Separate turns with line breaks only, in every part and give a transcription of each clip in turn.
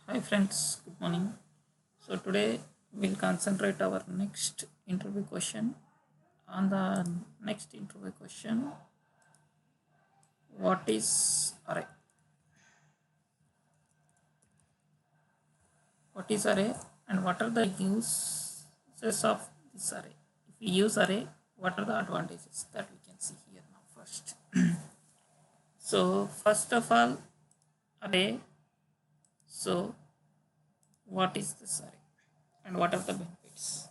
Hi friends, good morning. So today we'll concentrate our next interview question. On the next interview question, what is array? What is array and what are the uses of this array? If we use array, what are the advantages that we can see here now first? So first of all, array. So what is this array and what are the benefits?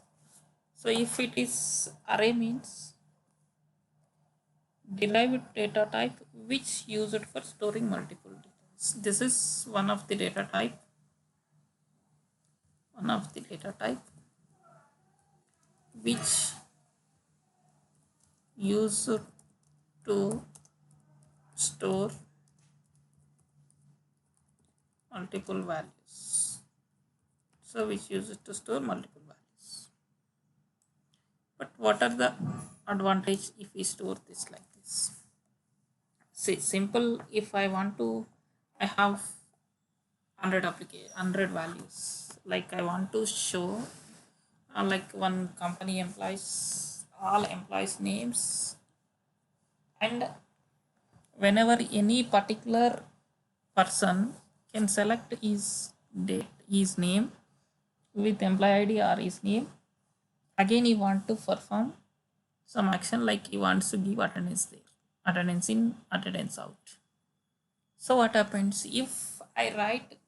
So if it is array means derived data type which used for storing multiple details. This is one of the data type which used to store multiple values. So which used to store multiple values. But what are the advantage if we store this like this? See, simple. If I want to, I have 100 values. Like I want to show like one company employees all employees names, and whenever any particular person can select his name with employee id or his name, again he want to perform some action, like he wants to give attendance there, attendance in, attendance out. So what happens if I write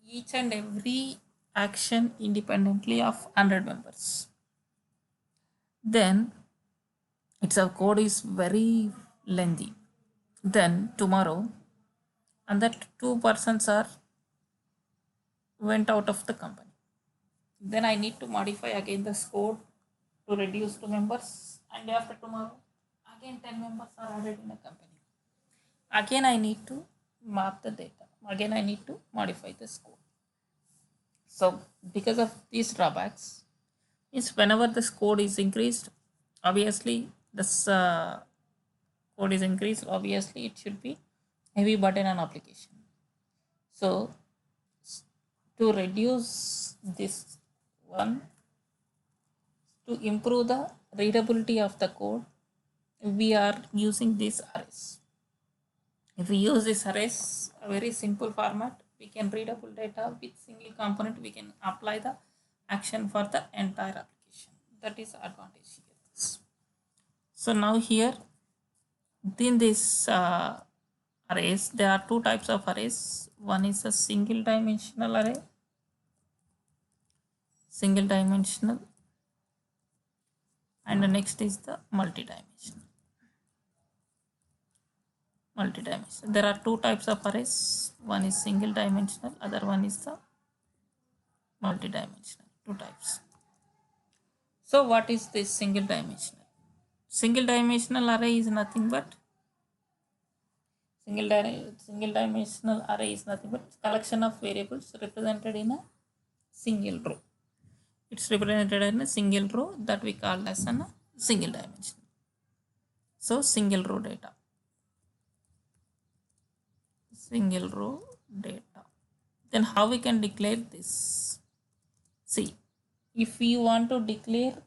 each and every action independently of 100 members, then its a code is very lengthy. Then tomorrow, and that two persons are went out of the company. Then I need to modify again this code to reduce two members, and after tomorrow, again 10 members are added in a company. Again I need to map the data. Again I need to modify this code. So because of these drawbacks, is whenever this code is increased, obviously this code is increased, obviously it should be heavy burden on application. So to reduce this one, to improve the readability of the code, we are using these arrays. If we use this arrays, a very simple format, we can readable data with single component, we can apply the action for the entire application. That is advantage here. So now here, in this arrays, there are two types of arrays. One is a single dimensional array, and the next is the multi-dimensional. There are two types of arrays. One is single dimensional, other one is the multi-dimensional. Two types. So what is this single dimensional? Single dimensional array is nothing but single dimensional array is nothing but collection of variables represented in a single row. It's represented in a single row that we call as a single dimension. So single row data. Single row data. Then how we can declare this? See, if we want to declare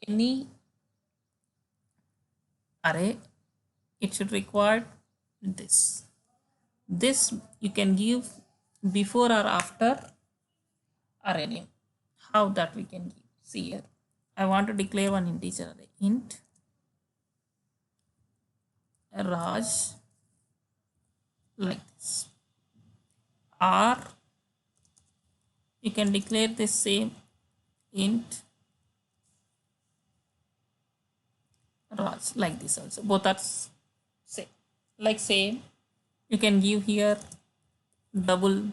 any array, it should require this. This you can give before or after array name. How that we can give? See here, I want to declare one integer array, int Raj, like this. Or you can declare the same int Raj, like this also. Both are same. Like same, you can give here double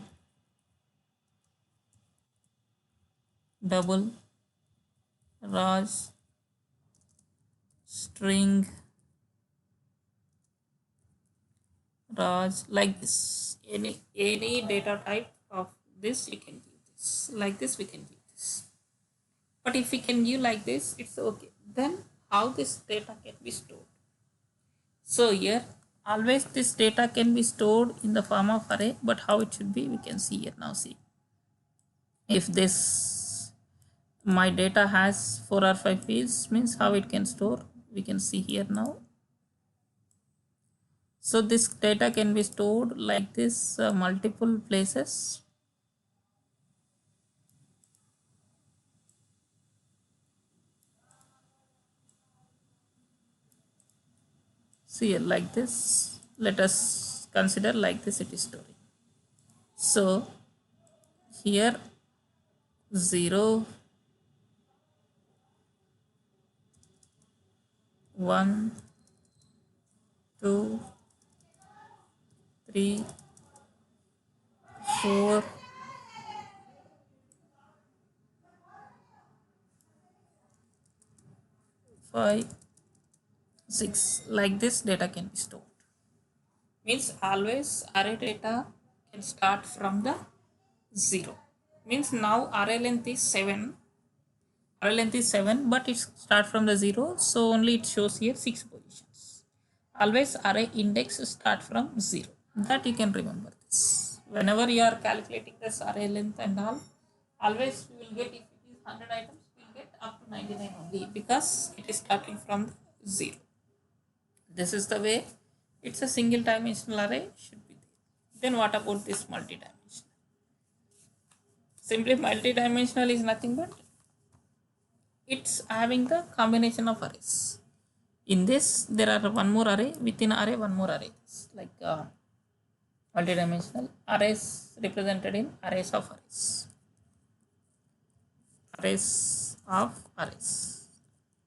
Raj string Raj, like this. Any data type of this you can give this. Like this we can give this. But if we can give like this, it's okay. Then how this data can be stored? So here always this data can be stored in the form of array, but how it should be we can see here now. See, if this my data has 4 or 5 fields, means how it can store we can see here now. So this data can be stored like this, multiple places. See here like this, let us consider like this it is storing. So here 0 1 2 3 4 5 6, like this data can be stored. Means always array data can start from the 0. Means now array length is 7. Array length is 7, but it start from the 0, so only it shows here 6 positions. Always array index start from 0. That you can remember this. Whenever you are calculating this array length and all, always we will get, if it is 100 items, we will get up to 99 only, because it is starting from 0. This is the way it's a single dimensional array should be there. Then what about this multi-dimensional? Simply multi-dimensional is nothing but it's having the combination of arrays. In this there are one more array, within array one more array, like multi-dimensional arrays represented in arrays of arrays. Arrays of arrays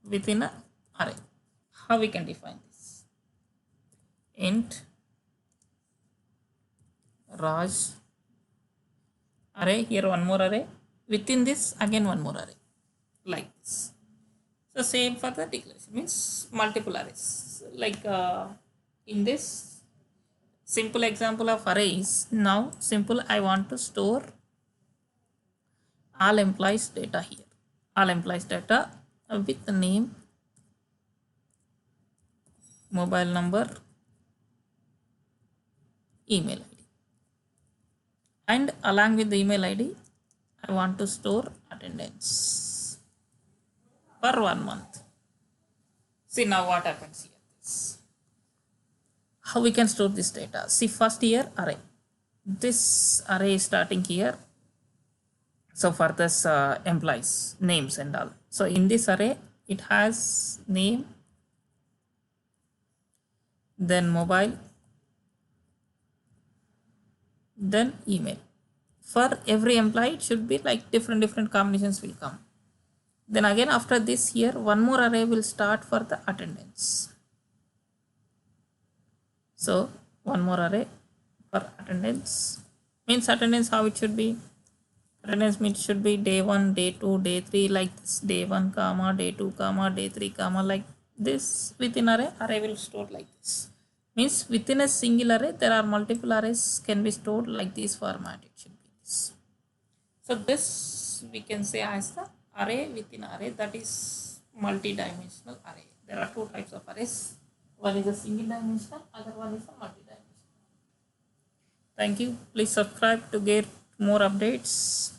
within an array. How we can define this? Int Raj array, here one more array, within this again one more array, like this. So same for the declaration, means multiple arrays. Like in this simple example of arrays, now simple I want to store all employees data here. All employees data with the name, mobile number, email ID. And along with the email ID, I want to store attendance for 1 month. See now what happens here. How we can store this data? See, first here array. This array is starting here. So for this employees names and all. So in this array it has name, then mobile, then email. For every employee it should be like different combinations will come. Then again after this here one more array will start for the attendance. So one more array for attendance, means attendance how it should be? Attendance means should be day 1, day 2, day 3, like this, day 1 comma, day 2 comma, day 3 comma, like this. Within array will store like this. Means within a single array there are multiple arrays can be stored like this format, it should be this. So this we can say as the array within array, that is multi-dimensional array. There are two types of arrays. One is a single dimensional, other one is a multi-dimensional. Thank you. Please subscribe to get more updates.